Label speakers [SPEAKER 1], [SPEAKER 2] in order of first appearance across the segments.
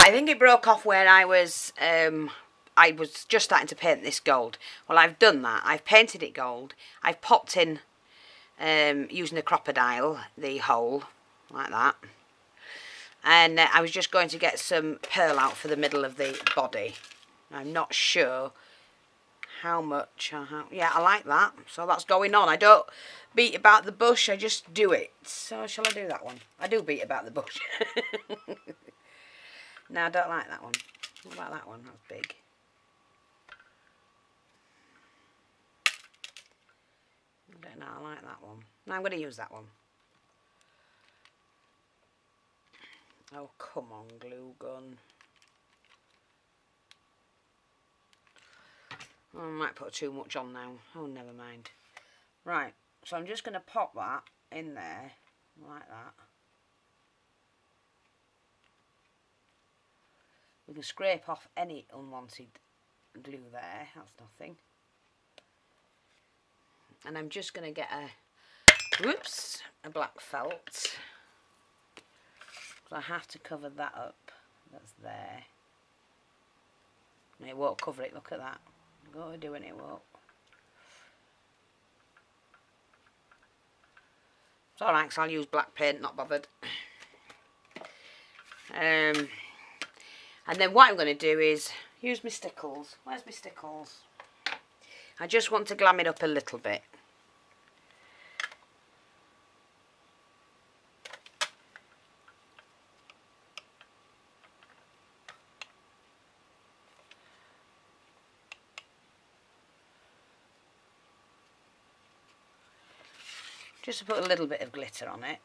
[SPEAKER 1] I think it broke off when I was just starting to paint this gold. Well, I've done that. I've painted it gold. I've popped in, using the crocodile, the hole, like that. And I was just going to get some pearl out for the middle of the body. I'm not sure how much. Yeah, I like that. So that's going on. I don't beat about the bush. I just do it. So shall I do that one? I do beat about the bush. No, I don't like that one. What about that one? That's big. I don't know. I like that one. No, I'm going to use that one. Oh, come on, glue gun. Oh, I might put too much on now. Oh, never mind. Right, so I'm just going to pop that in there, like that. We can scrape off any unwanted glue there, that's nothing. And I'm just going to get a black felt. I have to cover that up, that's there. And it won't cover it, look at that. Go to doing it won't. It's alright, because I'll use black paint, not bothered. And then what I'm going to do is use my stickles. Where's my stickles? I just want to glam it up a little bit. Just to put a little bit of glitter on it.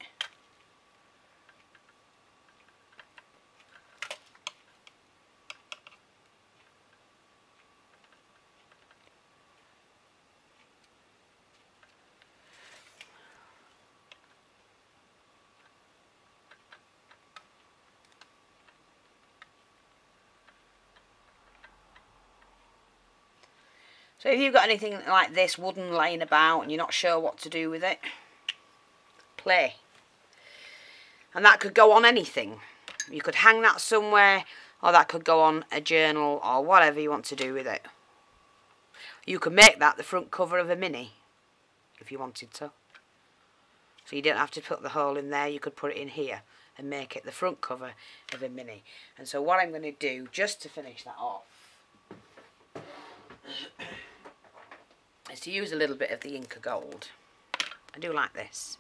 [SPEAKER 1] So if you've got anything like this wooden laying about and you're not sure what to do with it, play. And that could go on anything. You could hang that somewhere, or that could go on a journal, or whatever you want to do with it. You could make that the front cover of a mini, if you wanted to. So you don't have to put the hole in there, you could put it in here and make it the front cover of a mini. And so what I'm going to do, just to finish that off, is to use a little bit of the Inca Gold. I do like this.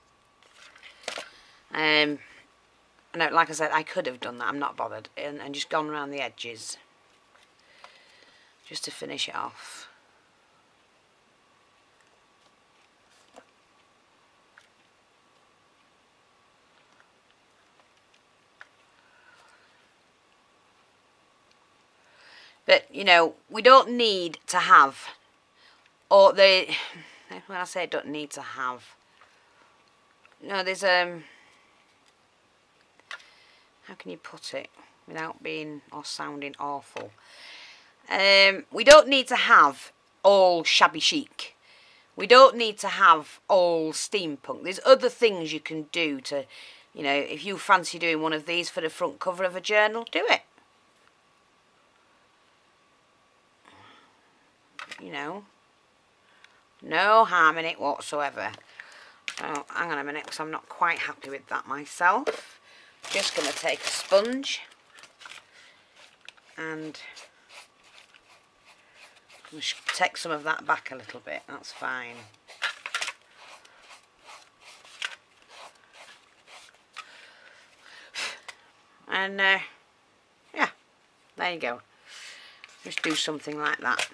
[SPEAKER 1] No, like I said, I could have done that, I'm not bothered, and just gone around the edges just to finish it off. But you know, we don't need to have, or when I say don't need to have, no, there's how can you put it without being or sounding awful? We don't need to have all shabby chic. We don't need to have all steampunk. There's other things you can do to, you know, if you fancy doing one of these for the front cover of a journal, do it. You know, no harm in it whatsoever. So hang on a minute, because I'm not quite happy with that myself. Just going to take a sponge and take some of that back a little bit. That's fine. And yeah, there you go. Just do something like that.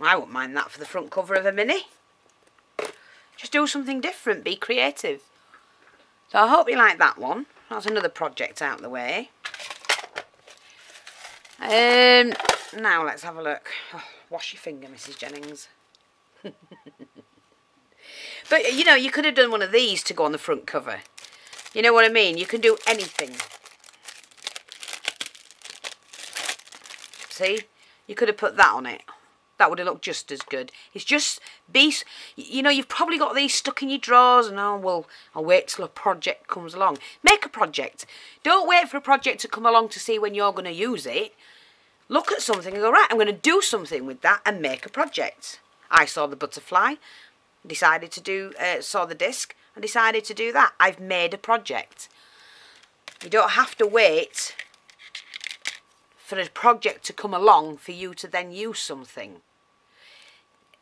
[SPEAKER 1] I wouldn't mind that for the front cover of a mini. Just do something different, be creative. So I hope you like that one. That's another project out of the way. Now let's have a look. Oh, wash your finger, Mrs. Jennings. But you know, you could have done one of these to go on the front cover. You know what I mean? You can do anything. See? You could have put that on it. That would have looked just as good. It's just, you know, you've probably got these stuck in your drawers and, oh, well, I'll wait till a project comes along. Make a project. Don't wait for a project to come along to see when you're going to use it. Look at something and go, right, I'm going to do something with that and make a project. I saw the butterfly, decided to do, saw the disc and decided to do that. I've made a project. You don't have to wait for a project to come along for you to then use something.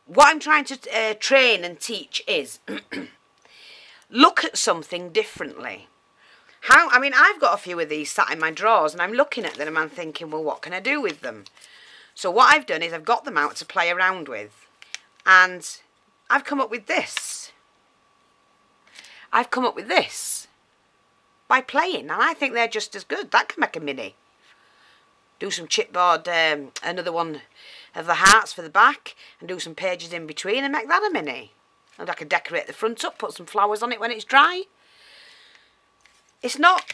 [SPEAKER 1] What I'm trying to train and teach is look at something differently. I mean, I've got a few of these sat in my drawers and I'm looking at them and I'm thinking, well, what can I do with them? So what I've done is I've got them out to play around with. And I've come up with this. I've come up with this by playing. And I think they're just as good. That can make a mini. Do some chipboard, another one of the hearts for the back, and do some pages in between and make that a mini. And I can decorate the front up, put some flowers on it when it's dry. It's not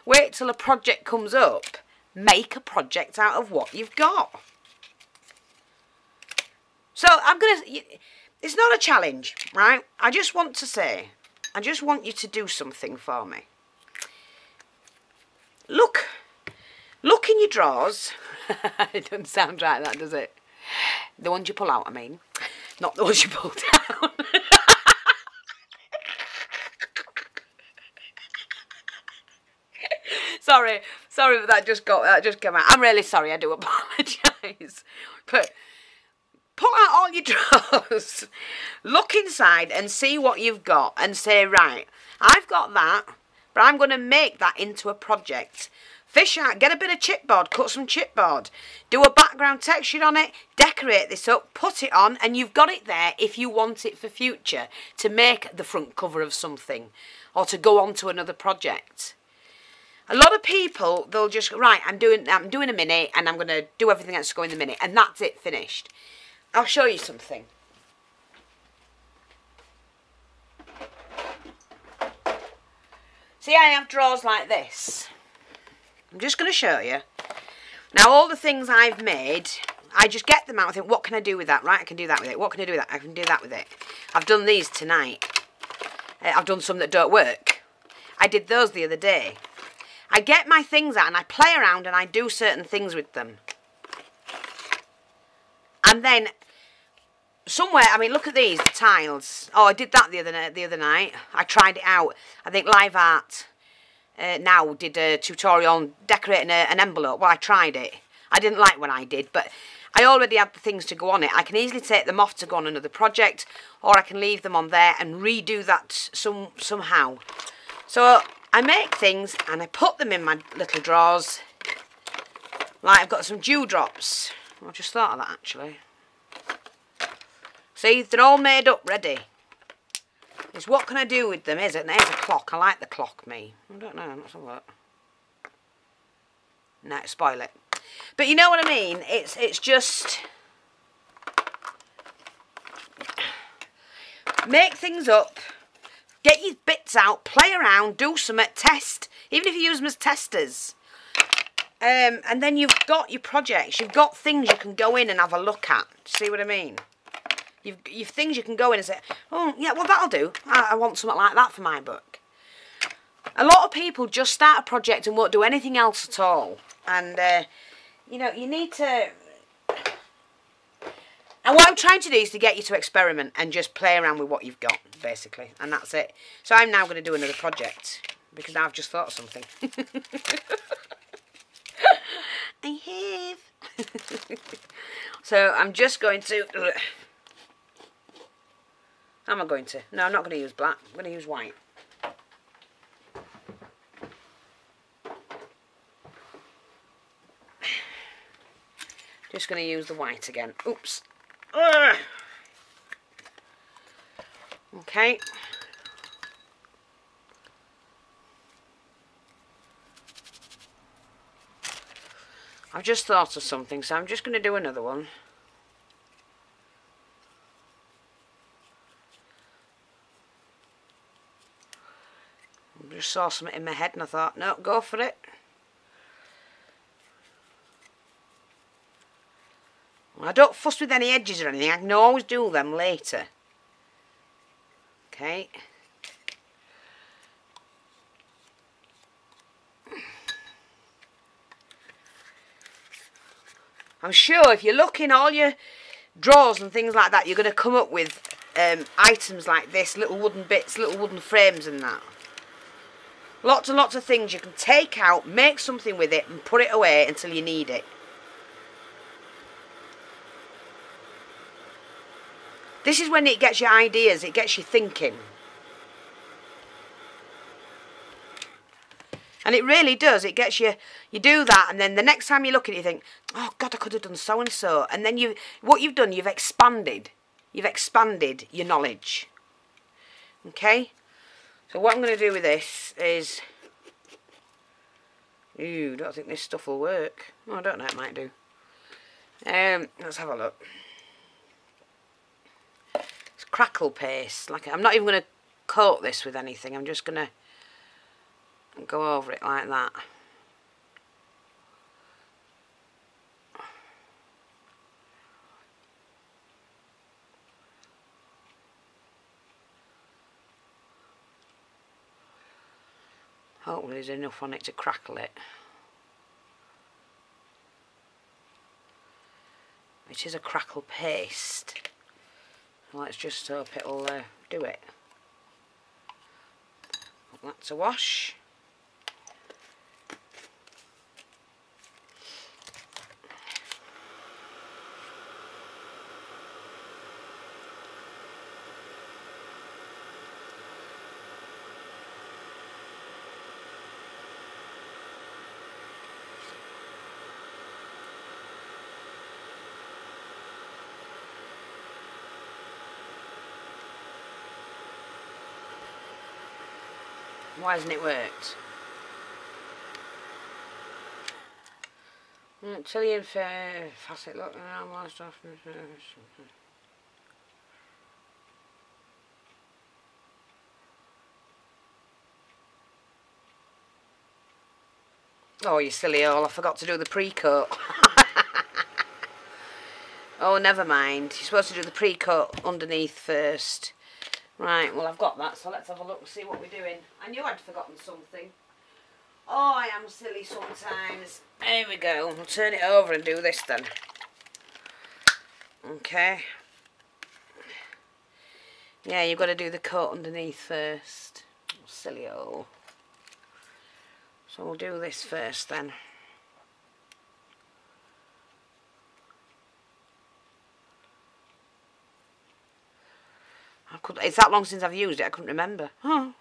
[SPEAKER 1] wait till a project comes up. Make a project out of what you've got. So it's not a challenge, right? I just want to say, I just want you to do something for me. Look in your drawers. It doesn't sound right, that, does it? The ones you pull out, I mean. Not the ones you pull down. Sorry, but that just came out. I'm really sorry, I do apologise. But pull out all your drawers. Look inside and see what you've got and say, right, I've got that, but I'm going to make that into a project. Fish out, get a bit of chipboard, cut some chipboard, do a background texture on it, decorate this up, put it on, and you've got it there if you want it for future to make the front cover of something or to go on to another project. A lot of people, they'll just, right, I'm doing a mini and I'm going to do everything that's going in the mini and that's it, finished. I'll show you something. See, I have drawers like this. I'm just going to show you. Now, all the things I've made, I just get them out and think, what can I do with that? Right, I can do that with it. What can I do with that? I can do that with it. I've done these tonight. I've done some that don't work. I did those the other day. I get my things out and I play around and I do certain things with them. And then, somewhere, I mean, look at these, the tiles. Oh, I did that the other night. I tried it out. I think Live Art now did a tutorial on decorating an envelope. Well, I tried it. I didn't like what I did, but I already had the things to go on it. I can easily take them off to go on another project, or I can leave them on there and redo that somehow. So I make things and I put them in my little drawers. Like I've got some dewdrops. I just thought of that actually. See, they're all made up, ready. It's what can I do with them, is it? And there's a clock. I like the clock, me. I don't know, let's have a look. No, spoil it. But you know what I mean? It's just... make things up. Get your bits out. Play around. Do some test. Even if you use them as testers. And then you've got your projects. You've got things you can go in and have a look at. See what I mean? You've things you can go in and say, oh, yeah, well, that'll do. I want something like that for my book. A lot of people just start a project and won't do anything else at all. And, you know, you need to... And what I'm trying to do is to get you to experiment and just play around with what you've got, basically. And that's it. So I'm now going to do another project. Because now I've just thought of something. I have. So I'm just going to... How am I going to? No, I'm not going to use black. I'm going to use white. Just going to use the white again. Oops. Ugh. Okay. I've just thought of something, so I'm just going to do another one. I just saw something in my head and I thought, no, go for it. I don't fuss with any edges or anything. I can always do them later. Okay. I'm sure if you look in all your drawers and things like that, you're going to come up with items like this, little wooden bits, little wooden frames and that. Lots and lots of things you can take out, make something with it and put it away until you need it. This is when it gets you ideas, it gets you thinking. And it really does. It gets you, you do that, and then the next time you look at it, you think, oh, God, I could have done so and so. And then what you've done, you've expanded. You've expanded your knowledge. Okay? So what I'm going to do with this is, ooh, don't think this stuff will work. Oh, I don't know, it might do. Let's have a look. It's crackle paste. Like, I'm not even going to coat this with anything. I'm just going to go over it like that. Hopefully there's enough on it to crackle it. It is a crackle paste. Let's just hope it'll do it. Put that to wash. Why hasn't it worked? Chilean facet look around most often. Oh, you silly owl, I forgot to do the pre-coat. Oh, never mind. You're supposed to do the pre-coat underneath first. Right, well I've got that, so let's have a look and see what we're doing. I knew I'd forgotten something. Oh, I am silly sometimes. There we go. We'll turn it over and do this then. Okay. Yeah, you've got to do the coat underneath first. Silly old. So we'll do this first then. It's that long since I've used it, I couldn't remember. Huh.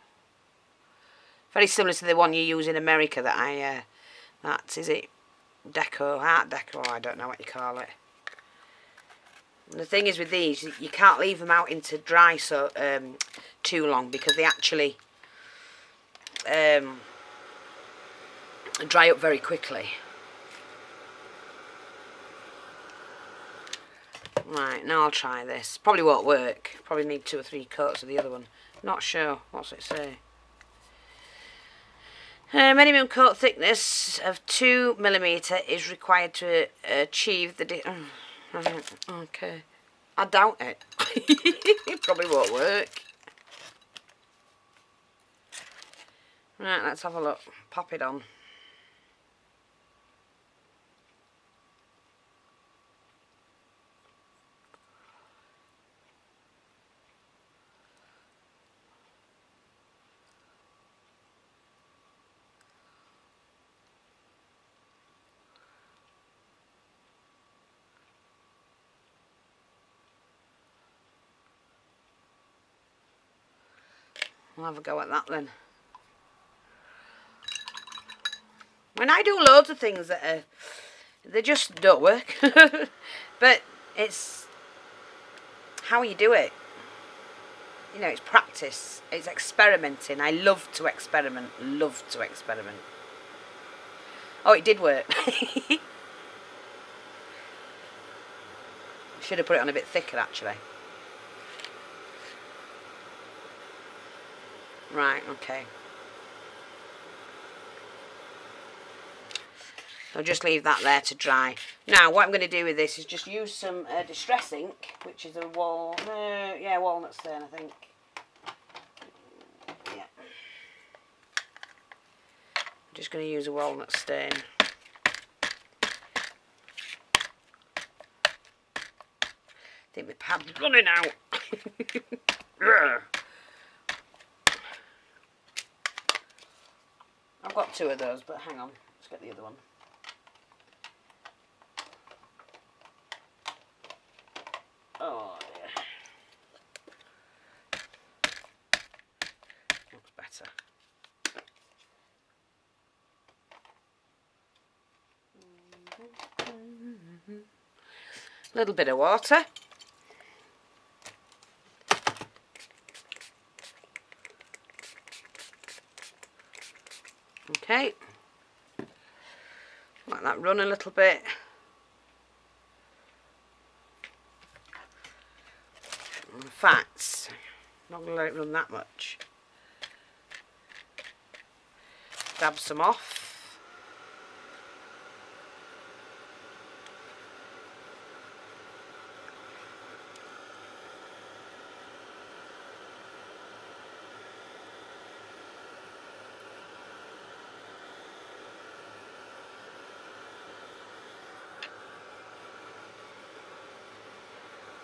[SPEAKER 1] Very similar to the one you use in America that is it Art Deco, I don't know what you call it. And the thing is with these, you can't leave them out into dry so too long because they actually dry up very quickly. Right, now I'll try this. Probably won't work. Probably need 2 or 3 coats of the other one. Not sure. What's it say? Minimum coat thickness of 2mm is required to achieve the... okay. I doubt it. It probably won't work. Right, let's have a look. Pop it on. We'll have a go at that then. When I do loads of things that they just don't work. But it's how you do it. You know, it's practice. It's experimenting. I love to experiment. Love to experiment. Oh, it did work. Should have put it on a bit thicker actually. Right, okay. I'll just leave that there to dry. Now, what I'm going to do with this is just use some Distress ink, which is a walnut stain, I think. Yeah. I'm just going to use a walnut stain. I think my pad's running out. I've got 2 of those, but hang on. Let's get the other one. Oh dear. Looks better. A little bit of water. Okay. Let that run a little bit. In fact, not going to let it run that much. Dab some off.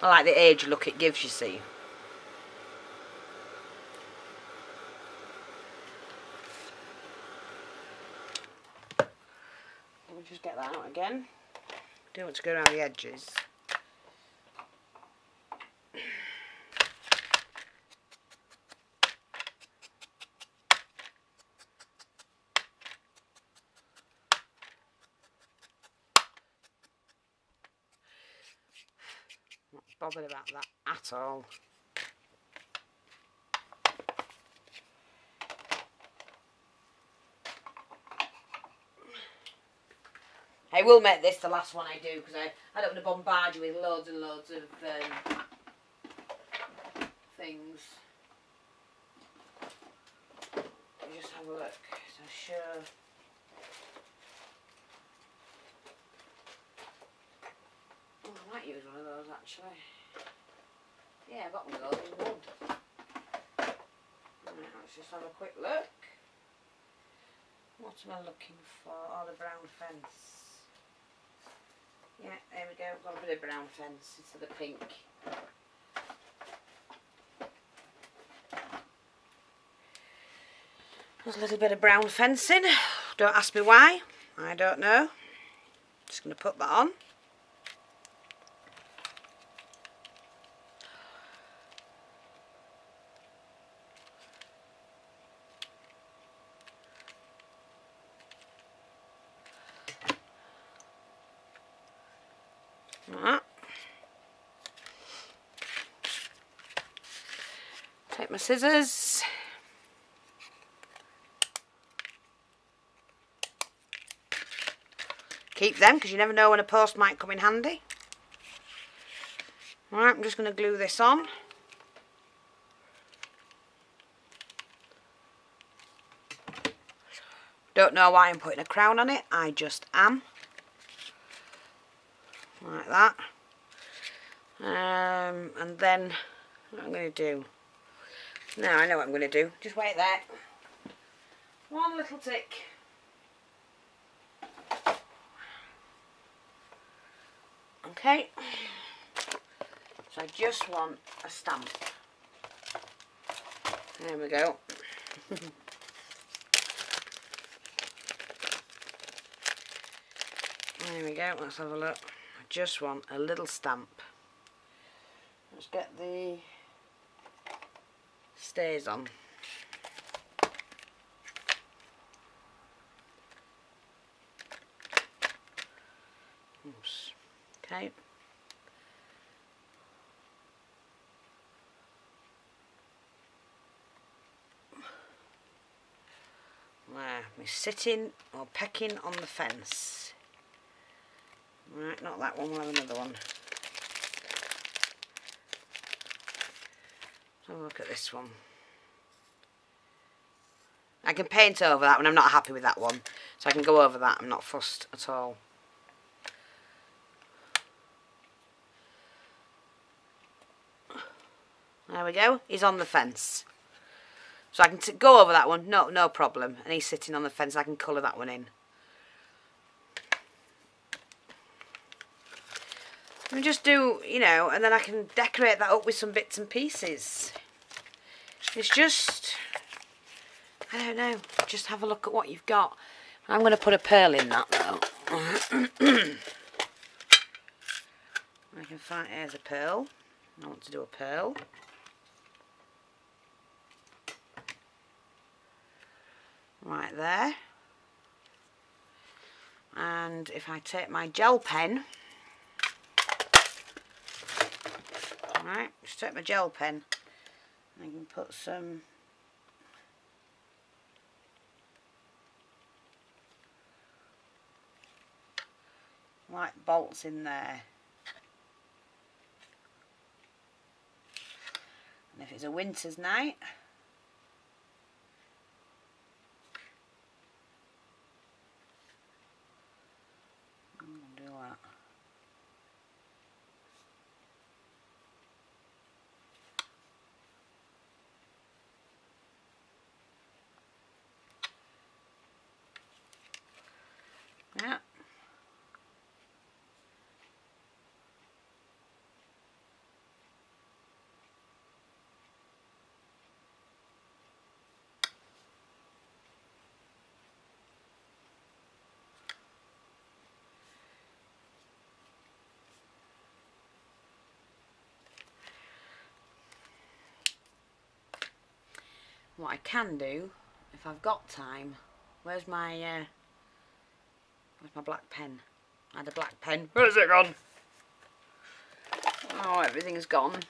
[SPEAKER 1] I like the age look it gives, you see. Let me just get that out again. Don't want to go around the edges. Not bothered about that at all. I will make this the last one I do because I don't want to bombard you with loads and loads of things. Let me just have a look. So sure. Oh, I might use one of those actually. Yeah, I've got one of those in wood. Right, let's just have a quick look. What am I looking for? Oh, the brown fence. Yeah, there we go. Got a bit of brown fence instead of pink. There's a little bit of brown fencing. Don't ask me why. I don't know. Just going to put that on. Right. Take my scissors. Keep them because you never know when a post might come in handy. Right, I'm just going to glue this on. Don't know why I'm putting a crown on it, I just am. Like that. And then what I'm going to do. Now I know what I'm going to do. Just wait there. One little tick. Okay. So I just want a stamp. There we go. There we go. Let's have a look. I just want a little stamp. Let's get the stays on. Oops. Okay. Where we're sitting or pecking on the fence. Right, not that one, we'll have another one. Have a look at this one. I can paint over that one, I'm not happy with that one. So I can go over that. I'm not fussed at all. There we go. He's on the fence. So I can go over that one. No problem. And he's sitting on the fence. I can colour that one in. And just do, you know, and then I can decorate that up with some bits and pieces. It's just, I don't know, just have a look at what you've got. I'm going to put a pearl in that though. I can find, here's a pearl. I want to do a pearl. Right there. And if I take my gel pen, right, just take my gel pen, I can put some like bolts in there. And if it's a winter's night, I'm going to do that. Yeah. What I can do, if I've got time, where's my black pen? I had a black pen. Where's it gone? Oh, everything's gone.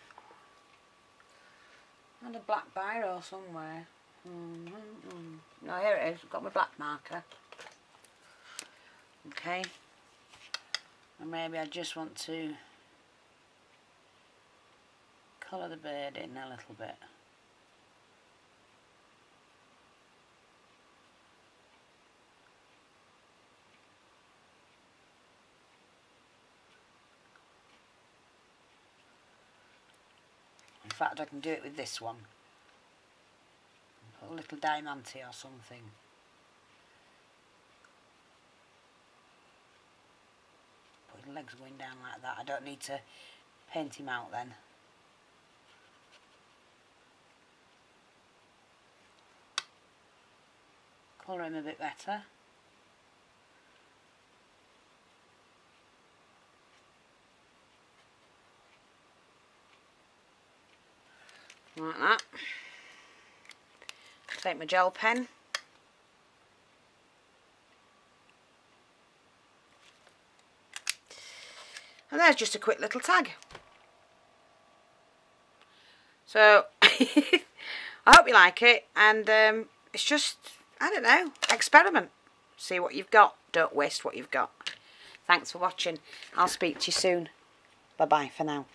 [SPEAKER 1] I had a black biro somewhere. No, here it is. I've got my black marker. Okay. And maybe I just want to colour the bird in a little bit. In fact, I can do it with this one. Put a little diamante or something. Put his legs going down like that. I don't need to paint him out then. Colour him a bit better. Like that. Take my gel pen. And there's just a quick little tag. So, I hope you like it. And it's just, I don't know, experiment. See what you've got. Don't waste what you've got. Thanks for watching. I'll speak to you soon. Bye-bye for now.